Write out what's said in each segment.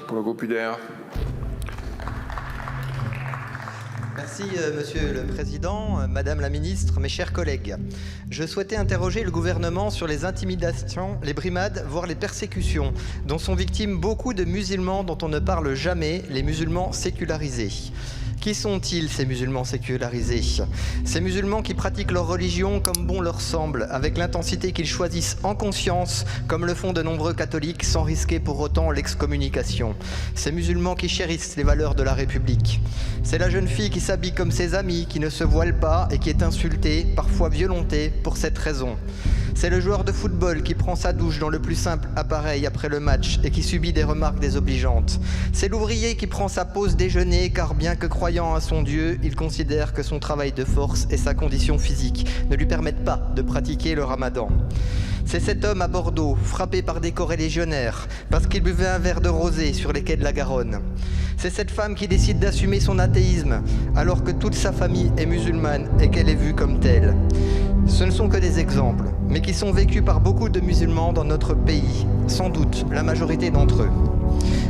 Pour le groupe UDR. Merci Monsieur le Président, Madame la Ministre, mes chers collègues. Je souhaitais interroger le gouvernement sur les intimidations, les brimades, voire les persécutions dont sont victimes beaucoup de musulmans dont on ne parle jamais, les musulmans sécularisés. Qui sont-ils, ces musulmans sécularisés? Ces musulmans qui pratiquent leur religion comme bon leur semble, avec l'intensité qu'ils choisissent en conscience, comme le font de nombreux catholiques, sans risquer pour autant l'excommunication. Ces musulmans qui chérissent les valeurs de la République. C'est la jeune fille qui s'habille comme ses amis, qui ne se voile pas et qui est insultée, parfois violentée, pour cette raison. C'est le joueur de football qui prend sa douche dans le plus simple appareil après le match et qui subit des remarques désobligeantes. C'est l'ouvrier qui prend sa pause déjeuner car bien que croyant à son Dieu, il considère que son travail de force et sa condition physique ne lui permettent pas de pratiquer le ramadan. C'est cet homme à Bordeaux, frappé par des corélégionnaires, parce qu'il buvait un verre de rosé sur les quais de la Garonne. C'est cette femme qui décide d'assumer son athéisme, alors que toute sa famille est musulmane et qu'elle est vue comme telle. Ce ne sont que des exemples, mais qui sont vécus par beaucoup de musulmans dans notre pays, sans doute la majorité d'entre eux.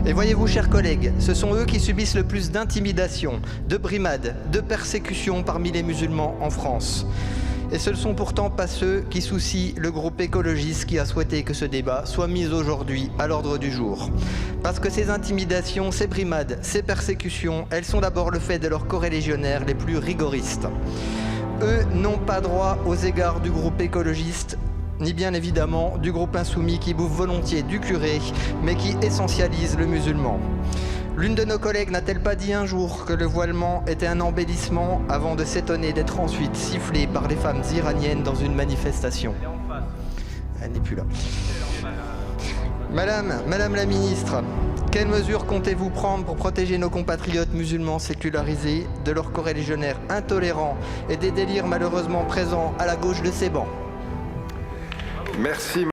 Et voyez-vous, chers collègues, ce sont eux qui subissent le plus d'intimidation, de brimades, de persécutions parmi les musulmans en France. Et ce ne sont pourtant pas ceux qui soucient le groupe écologiste qui a souhaité que ce débat soit mis aujourd'hui à l'ordre du jour. Parce que ces intimidations, ces brimades, ces persécutions, elles sont d'abord le fait de leurs corélégionnaires les plus rigoristes. Eux n'ont pas droit aux égards du groupe écologiste, ni bien évidemment du groupe insoumis qui bouffe volontiers du curé, mais qui essentialise le musulman. L'une de nos collègues n'a-t-elle pas dit un jour que le voilement était un embellissement avant de s'étonner d'être ensuite sifflé par les femmes iraniennes dans une manifestation? Elle n'est plus là. Madame la Ministre, quelles mesures comptez-vous prendre pour protéger nos compatriotes musulmans sécularisés de leurs corélégionnaires intolérants et des délires malheureusement présents à la gauche de ces bancs? Merci.